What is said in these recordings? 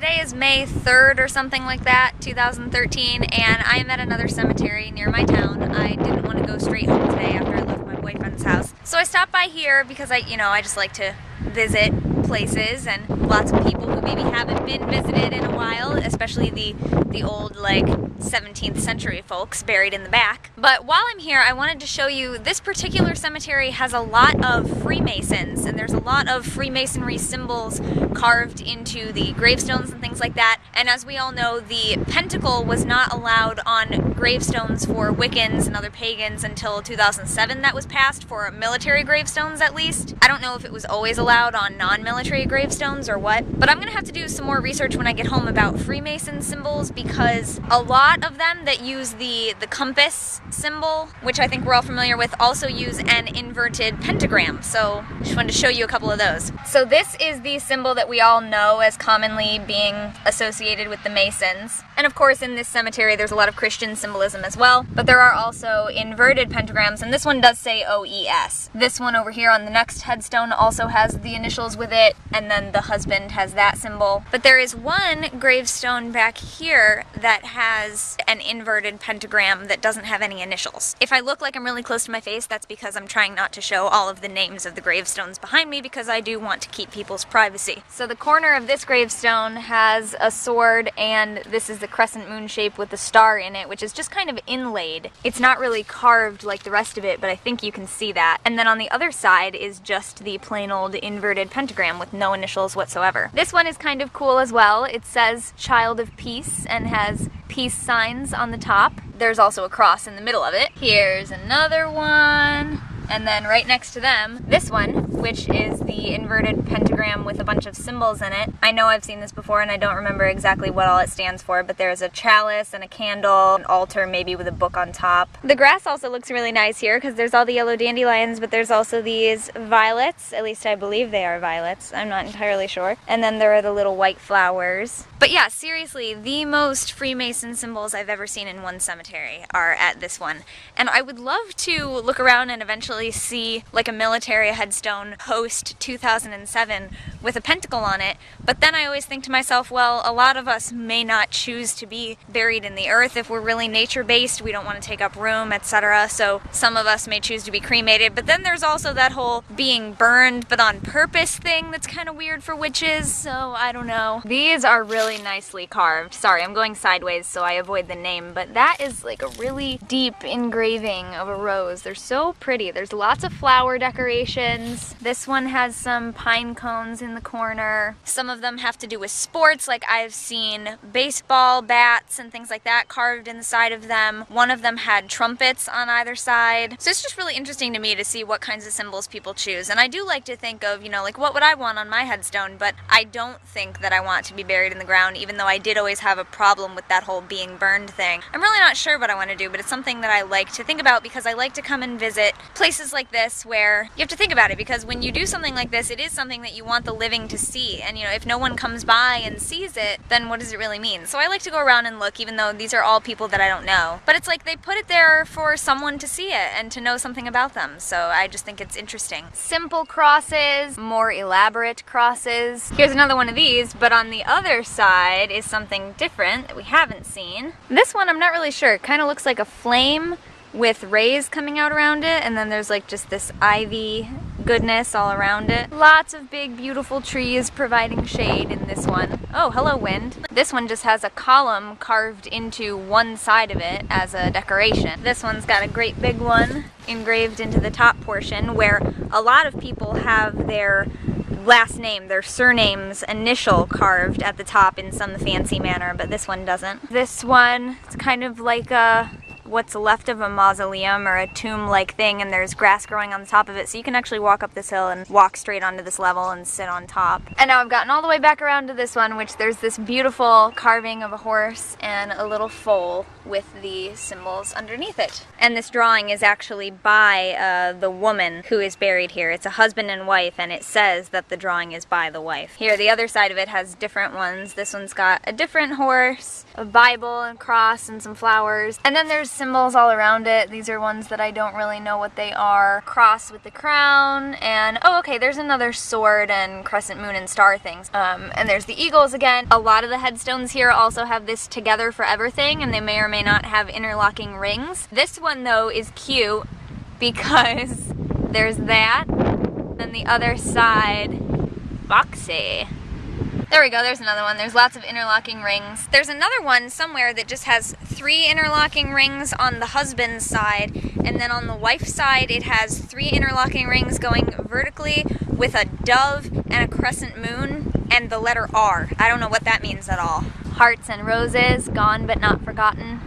today is May 3rd or something like that, 2013, and I am at another cemetery near my town. I didn't want to go straight home today after I left my boyfriend's house. So I stopped by here because I just like to visit places and lots of people who maybe haven't been visited in a while, especially the old, like, 17th century folks buried in the back. But while I'm here, I wanted to show you this particular cemetery has a lot of Freemasons, and there's a lot of Freemasonry symbols carved into the gravestones and things like that. And as we all know, the pentacle was not allowed on gravestones for Wiccans and other pagans until 2007. That was passed for military gravestones, at least. I don't know if it was always allowed on non-military gravestones or what, but I'm gonna have to do some more research when I get home about Freemason symbols, because a lot of them that use the compass symbol, which I think we're all familiar with, also use an inverted pentagram. So just wanted to show you a couple of those. So this is the symbol that we all know as commonly being associated with the Masons. And of course in this cemetery there's a lot of Christian symbolism as well, but there are also inverted pentagrams, and this one does say OES. This one over here on the next headstone also has the initials with it, and then the husband has that symbol. But there is one gravestone back here that has an inverted pentagram that doesn't have any initials. If I look like I'm really close to my face, that's because I'm trying not to show all of the names of the gravestones behind me, because I do want to keep people's privacy. So the corner of this gravestone has a sword, and this is the crescent moon shape with the star in it, which is just kind of inlaid. It's not really carved like the rest of it, but I think you can see that. And then on the other side is just the plain old inverted pentagram with no initials whatsoever. This one is kind of cool as well. It says Child of Peace and has peace signs on the top. There's also a cross in the middle of it. Here's another one. And then right next to them, this one, which is the inverted pentagram with a bunch of symbols in it. I know I've seen this before and I don't remember exactly what all it stands for, but there's a chalice and a candle, an altar maybe with a book on top. The grass also looks really nice here because there's all the yellow dandelions, but there's also these violets. At least I believe they are violets. I'm not entirely sure. And then there are the little white flowers. But yeah, seriously, the most Freemason symbols I've ever seen in one cemetery are at this one. And I would love to look around and eventually see like a military headstone post 2007 with a pentacle on it, but then I always think to myself, well, a lot of us may not choose to be buried in the earth if we're really nature-based. We don't want to take up room, etc. So some of us may choose to be cremated, but then there's also that whole being burned but on purpose thing that's kind of weird for witches, so I don't know. These are really nicely carved. Sorry, I'm going sideways so I avoid the name, but that is like a really deep engraving of a rose. They're so pretty. There's lots of flower decorations. This one has some pine cones in the corner. Some of them have to do with sports, like I've seen baseball bats and things like that carved inside of them. One of them had trumpets on either side. So it's just really interesting to me to see what kinds of symbols people choose. And I do like to think of, like what would I want on my headstone, but I don't think that I want to be buried in the ground, even though I did always have a problem with that whole being burned thing. I'm really not sure what I want to do, but it's something that I like to think about because I like to come and visit places like this where you have to think about it, because when you do something like this, it is something that you want the living to see, and if no one comes by and sees it, then what does it really mean? So I like to go around and look, even though these are all people that I don't know. But it's like they put it there for someone to see it and to know something about them, so I just think it's interesting. Simple crosses, more elaborate crosses. Here's another one of these, but on the other side is something different that we haven't seen. This one I'm not really sure. It kind of looks like a flame with rays coming out around it, and then there's like just this ivy goodness all around it. Lots of big beautiful trees providing shade in this one. Oh, hello wind. This one just has a column carved into one side of it as a decoration. This one's got a great big one engraved into the top portion where a lot of people have their last name, their surname's initial carved at the top in some fancy manner, but this one doesn't. This one, it's kind of like what's left of a mausoleum or a tomb-like thing, and there's grass growing on the top of it, so you can actually walk up this hill and walk straight onto this level and sit on top. And now I've gotten all the way back around to this one, which there's this beautiful carving of a horse and a little foal with the symbols underneath it. And this drawing is actually by the woman who is buried here. It's a husband and wife, and it says that the drawing is by the wife. Here, the other side of it has different ones. This one's got a different horse, a Bible and cross and some flowers. And then there's symbols all around it. These are ones that I don't really know what they are. Cross with the crown, and oh, okay, there's another sword and crescent moon and star things. And there's the eagles again. A lot of the headstones here also have this together forever thing, and they may or may not have interlocking rings. This one though is cute because there's that, and the other side, boxy. There we go, there's another one. There's lots of interlocking rings. There's another one somewhere that just has 3 interlocking rings on the husband's side, and then on the wife's side it has 3 interlocking rings going vertically with a dove and a crescent moon and the letter R. I don't know what that means at all. Hearts and roses, gone but not forgotten.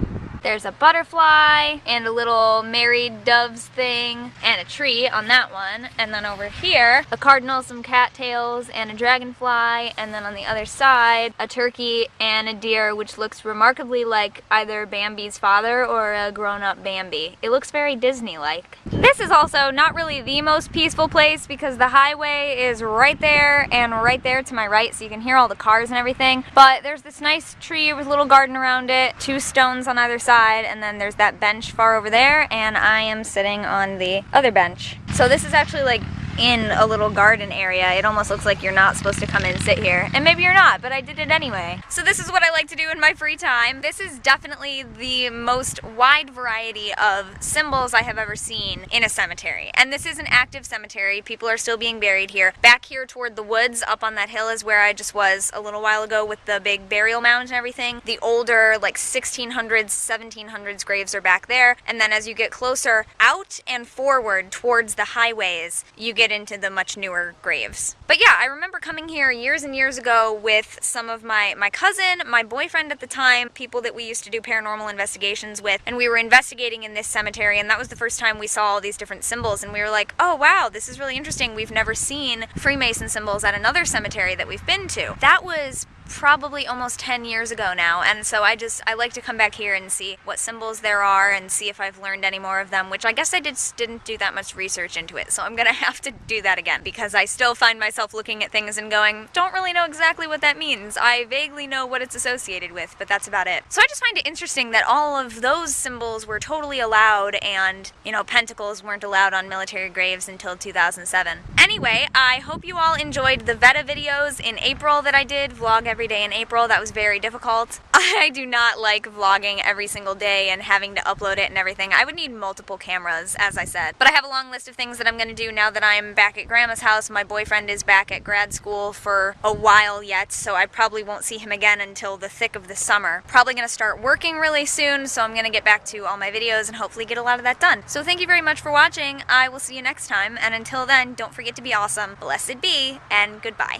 There's a butterfly and a little married doves thing and a tree on that one. And then over here, a cardinal, some cattails, and a dragonfly. And then on the other side, a turkey and a deer, which looks remarkably like either Bambi's father or a grown-up Bambi. It looks very Disney-like. This is also not really the most peaceful place because the highway is right there and right there to my right, so you can hear all the cars and everything. But there's this nice tree with a little garden around it, 2 stones on either side, and then there's that bench far over there, and I am sitting on the other bench. So this is actually like in a little garden area. It almost looks like you're not supposed to come and sit here. And maybe you're not, but I did it anyway. So this is what I like to do in my free time. This is definitely the most wide variety of symbols I have ever seen in a cemetery. And this is an active cemetery. People are still being buried here. Back here toward the woods up on that hill is where I just was a little while ago with the big burial mound and everything. The older like 1600s, 1700s graves are back there. And then as you get closer out and forward towards the highways, you get into the much newer graves. But yeah, I remember coming here years and years ago with some of my cousin, my boyfriend at the time, people that we used to do paranormal investigations with, and we were investigating in this cemetery, and that was the first time we saw all these different symbols, and we were like, oh wow, this is really interesting. We've never seen Freemason symbols at another cemetery that we've been to. That was probably almost 10 years ago now, and so I like to come back here and see what symbols there are and see if I've learned any more of them, which I guess I didn't do that much research into it, so I'm gonna have to do that again because I still find myself looking at things and going, don't really know exactly what that means. I vaguely know what it's associated with, but that's about it. So I just find it interesting that all of those symbols were totally allowed and, you know, pentacles weren't allowed on military graves until 2007. Anyway, I hope you all enjoyed the Veta videos in April that I did, vlog every day in April. That was very difficult. I do not like vlogging every single day and having to upload it and everything. I would need multiple cameras, as I said. But I have a long list of things that I'm going to do now that I'm back at Grandma's house. My boyfriend is back at grad school for a while yet, so I probably won't see him again until the thick of the summer. Probably going to start working really soon, so I'm going to get back to all my videos and hopefully get a lot of that done. So thank you very much for watching. I will see you next time, and until then, don't forget to be awesome. Blessed be, and goodbye.